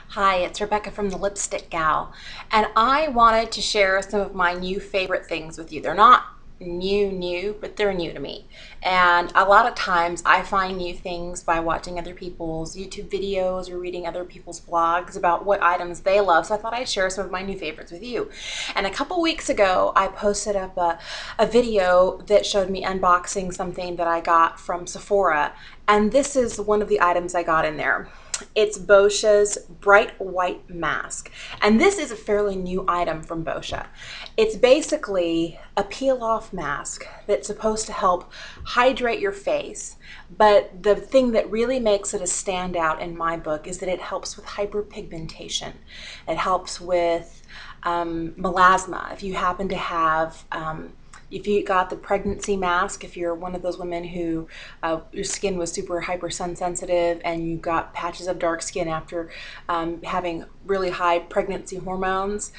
Hi, it's Rebecca from the Lipstick Gal, and I wanted to share some of my new favorite things with you. They're not new, but they're new to me. And a lot of times I find new things by watching other people's YouTube videos or reading other people's blogs about what items they love. So I thought I'd share some of my new favorites with you. And a couple weeks ago, I posted up a video that showed me unboxing something that I got from Sephora. And this is one of the items I got in there. It's Boscia's Bright White Mask. And this is a fairly new item from Boscia. It's basically a peel-off mask that's supposed to help hydrate your face. But the thing that really makes it a standout in my book is that it helps with hyperpigmentation. It helps with melasma. If you happen to have if you got the pregnancy mask, if you're one of those women who your skin was super hyper sun sensitive and you got patches of dark skin after having really high pregnancy hormones,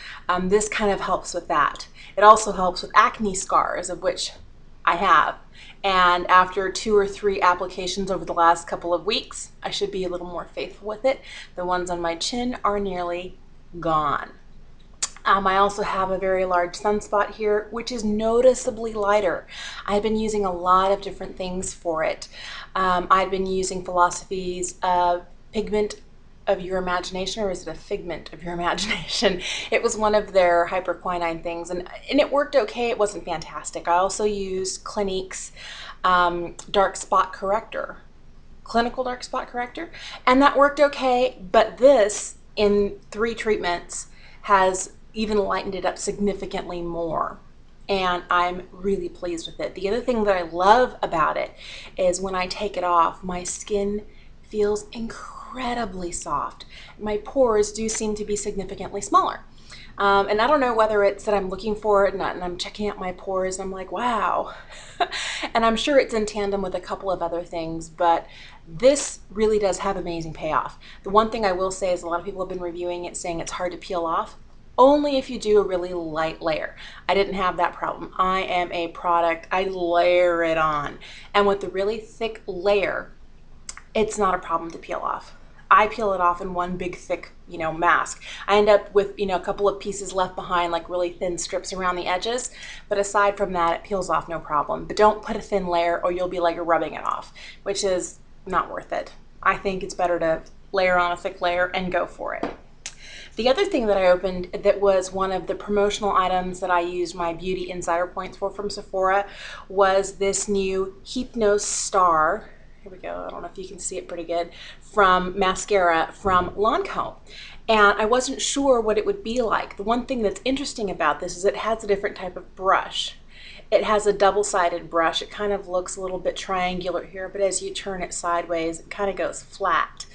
this kind of helps with that. It also helps with acne scars, of which I have. And after 2 or 3 applications over the last couple of weeks, I should be a little more faithful with it. The ones on my chin are nearly gone. I also have a very large sunspot here, which is noticeably lighter. I've been using a lot of different things for it. I've been using Philosophy's Pigment of Your Imagination, or is it a Figment of Your Imagination? It was one of their hyperquinine things, and it worked okay. It wasn't fantastic. I also used Clinique's Dark Spot Corrector, Clinical Dark Spot Corrector, and that worked okay, but this, in 3 treatments, has even lightened it up significantly more. And I'm really pleased with it. The other thing that I love about it is when I take it off, my skin feels incredibly soft. My pores do seem to be significantly smaller. And I don't know whether it's that I'm looking for it and I'm checking out my pores and I'm like, wow. And I'm sure it's in tandem with a couple of other things, but this really does have amazing payoff. The one thing I will say is a lot of people have been reviewing it saying it's hard to peel off. Only if you do a really light layer. I didn't have that problem. I am a product, I layer it on. And with the really thick layer, it's not a problem to peel off. I peel it off in one big thick, mask. I end up with, a couple of pieces left behind, like really thin strips around the edges. But aside from that, it peels off no problem. But don't put a thin layer or you'll be like rubbing it off, which is not worth it. I think it's better to layer on a thick layer and go for it. The other thing that I opened that was one of the promotional items that I used my beauty insider points for from Sephora was this new Hypnose Star. Here we go. I don't know if you can see it pretty good. From mascara from Lancome. And I wasn't sure what it would be like. The one thing that's interesting about this is it has a different type of brush. It has a double-sided brush. It kind of looks a little bit triangular here, but as you turn it sideways, it kind of goes flat.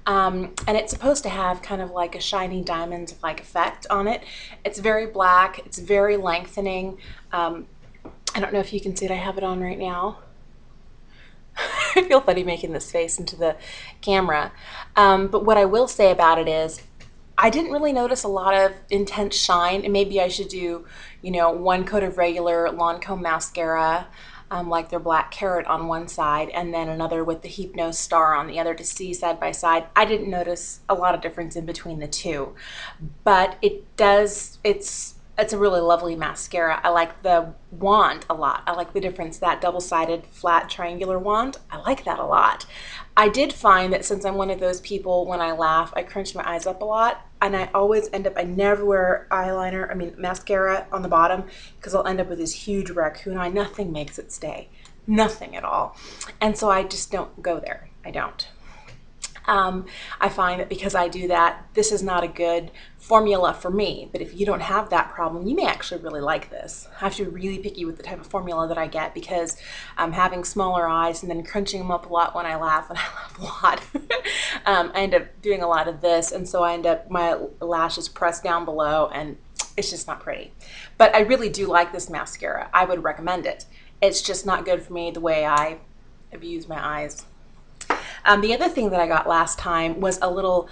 And it's supposed to have kind of like a shiny diamond-like effect on it. It's very black. It's very lengthening. I don't know if you can see it. I have it on right now. I feel funny making this face into the camera. But what I will say about it is I didn't really notice a lot of intense shine, and maybe I should do, one coat of regular Lancome mascara, like their Black Carrot on one side, and then another with the Hypnose Star on the other to see side by side. I didn't notice a lot of difference in between the two, but it's a really lovely mascara. I like the wand a lot. I like the difference, that double-sided flat triangular wand. I like that a lot. I did find that since I'm one of those people, when I laugh, I crunch my eyes up a lot, and I never wear mascara on the bottom because I'll end up with this huge raccoon eye. Nothing makes it stay. Nothing at all. And so I just don't go there. I don't. I find that because I do that, this is not a good formula for me. But if you don't have that problem, you may actually really like this. I have to be really picky with the type of formula that I get because I'm having smaller eyes and then crunching them up a lot when I laugh, and I laugh a lot. I end up doing a lot of this, and so I end up, my lashes pressed down below, and it's just not pretty. But I really do like this mascara. I would recommend it. It's just not good for me the way I abuse my eyes. The other thing that I got last time was a little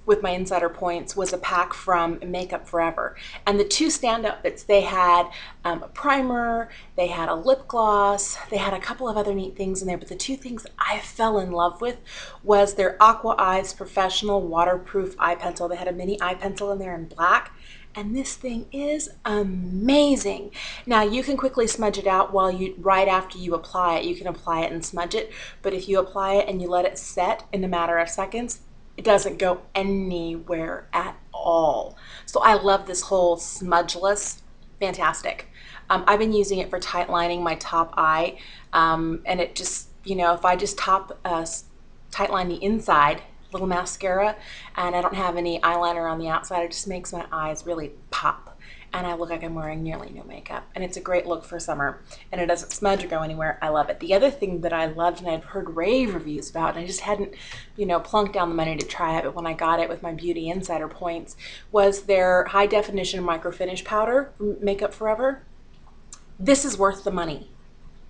with my insider points was a pack from Makeup Forever. And the two standout bits, they had a primer, they had a lip gloss, they had a couple of other neat things in there, but the two things I fell in love with was their Aqua Eyes Professional Waterproof Eye Pencil. They had a mini eye pencil in there in black. And this thing is amazing. Now you can quickly smudge it out right after you apply it. You can apply it and smudge it, but if you apply it and you let it set in a matter of seconds, it doesn't go anywhere at all. So I love this whole smudgeless, fantastic. I've been using it for tight lining my top eye, and it just, if I just tight line the inside, little mascara, and I don't have any eyeliner on the outside, it just makes my eyes really pop, and I look like I'm wearing nearly no makeup, and it's a great look for summer, and it doesn't smudge or go anywhere. I love it. The other thing that I loved, and I've heard rave reviews about, and I just hadn't, plunked down the money to try it, but when I got it with my Beauty Insider points, was their high definition micro finish powder from Makeup Forever. This is worth the money.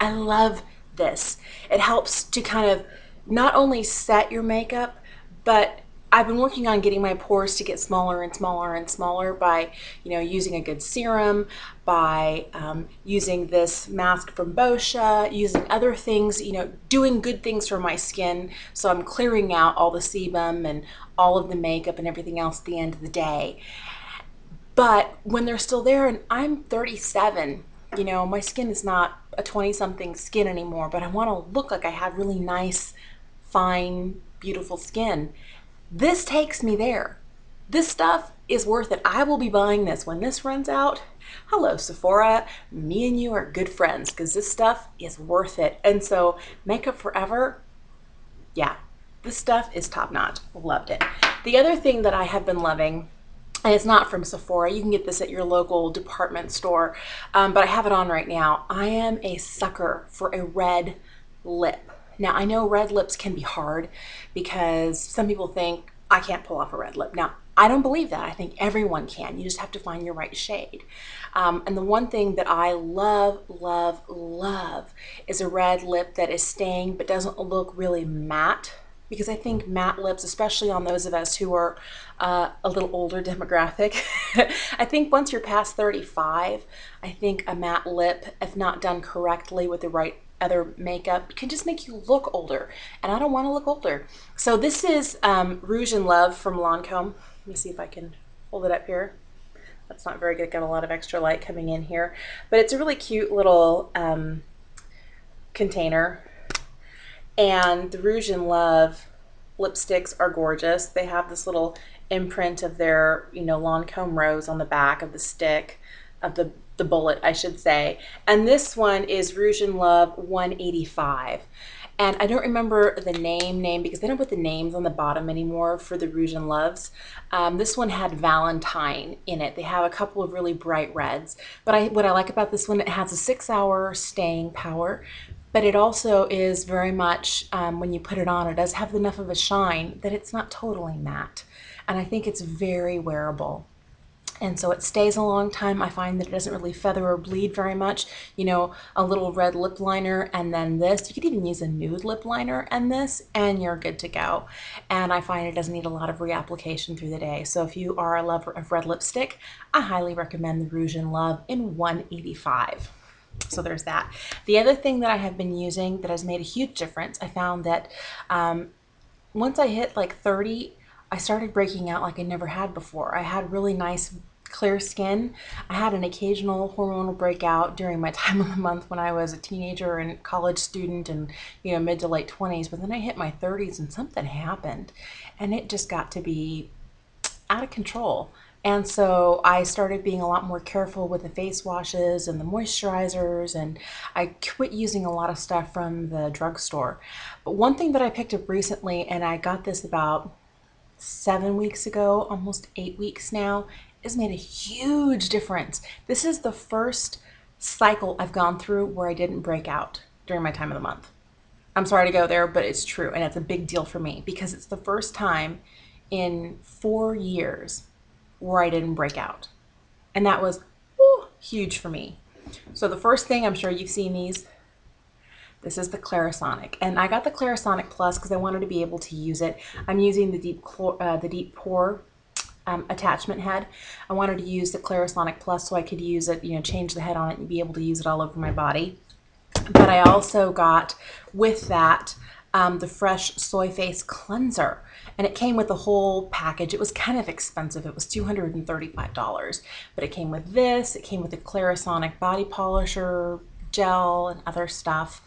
I love this. It helps to kind of not only set your makeup, but I've been working on getting my pores to get smaller and smaller and smaller by, using a good serum, by using this mask from Boscia, using other things, doing good things for my skin. So I'm clearing out all the sebum and all of the makeup and everything else at the end of the day. But when they're still there, and I'm 37, my skin is not a 20-something skin anymore, but I want to look like I have really nice, fine, beautiful skin. This takes me there. This stuff is worth it. I will be buying this when this runs out. Hello, Sephora. Me and you are good friends because this stuff is worth it. And so Makeup Forever, yeah, this stuff is top notch. Loved it. The other thing that I have been loving, and it's not from Sephora, you can get this at your local department store, but I have it on right now. I am a sucker for a red lip. Now, I know red lips can be hard because some people think I can't pull off a red lip. Now, I don't believe that. I think everyone can. You just have to find your right shade. And the one thing that I love, love, love is a red lip that is staying but doesn't look really matte, because I think matte lips, especially on those of us who are a little older demographic, I think once you're past 35, I think a matte lip, if not done correctly with the right other makeup, can just make you look older, and I don't want to look older. So this is Rouge in Love from Lancome. Let me see if I can hold it up here. That's not very good. Got a lot of extra light coming in here, but it's a really cute little container. And the Rouge in Love lipsticks are gorgeous. They have this little imprint of their, Lancome rose on the back of the stick, of the bullet, I should say. And this one is Rouge in Love 185. And I don't remember the name because they don't put the names on the bottom anymore for the Rouge in Loves. This one had Valentine in it. They have a couple of really bright reds. But what I like about this one, it has a 6-hour staying power. But it also is very much, when you put it on, it does have enough of a shine that it's not totally matte. And I think it's very wearable. And so it stays a long time. I find that it doesn't really feather or bleed very much. A little red lip liner and then this. You could even use a nude lip liner and this, and you're good to go. And I find it doesn't need a lot of reapplication through the day. So if you are a lover of red lipstick, I highly recommend the Rouge in Love in 185. So there's that. The other thing that I have been using that has made a huge difference, I found that once I hit like 30, I started breaking out like I never had before. I had really nice clear skin. I had an occasional hormonal breakout during my time of the month when I was a teenager and college student and mid to late 20s, but then I hit my 30s and something happened and it just got to be out of control. And so I started being a lot more careful with the face washes and the moisturizers, and I quit using a lot of stuff from the drugstore. But one thing that I picked up recently, and I got this about 7 weeks ago, almost 8 weeks now, has made a huge difference. This is the first cycle I've gone through where I didn't break out during my time of the month. I'm sorry to go there, but it's true, and it's a big deal for me because it's the first time in 4 years where I didn't break out. And that was huge for me. So the first thing, I'm sure you've seen these, This is the Clarisonic, and I got the Clarisonic Plus because I wanted to be able to use it. I'm using the deep pore attachment head. I wanted to use the Clarisonic Plus so I could use it, change the head on it and be able to use it all over my body. But I also got with that the Fresh Soy Face Cleanser, and it came with the whole package. It was kind of expensive. It was $235, but it came with this. It came with the Clarisonic body polisher gel and other stuff.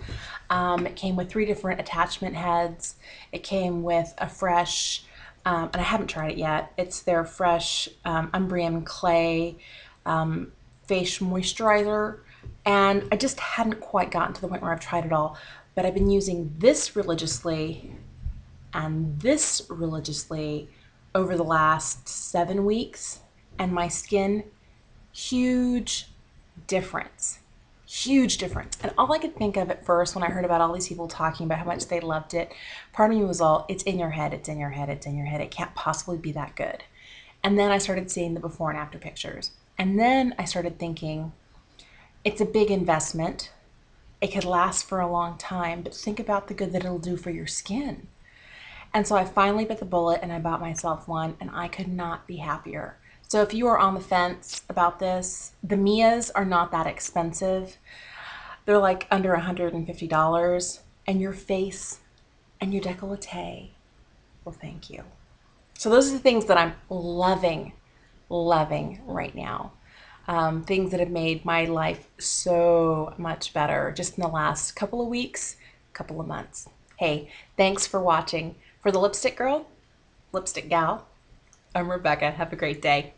It came with 3 different attachment heads. It came with a fresh, and I haven't tried it yet, it's their fresh Umbrium Clay face moisturizer. And I just hadn't quite gotten to the point where I've tried it all, but I've been using this religiously and this religiously over the last 7 weeks, and my skin, huge difference. Huge difference. And all I could think of at first when I heard about all these people talking about how much they loved it, part of me was all, it's in your head, it's in your head, it's in your head. It can't possibly be that good. And then I started seeing the before and after pictures. And then I started thinking, it's a big investment. It could last for a long time, but think about the good that it'll do for your skin. And so I finally bit the bullet and I bought myself one, and I could not be happier. So if you are on the fence about this, the Mias are not that expensive. They're like under $150, and your face and your décolleté will thank you. So those are the things that I'm loving right now. Things that have made my life so much better just in the last couple of weeks, couple of months. Hey, thanks for watching. For the Lipstick Girl, Lipstick Gal, I'm Rebecca. Have a great day.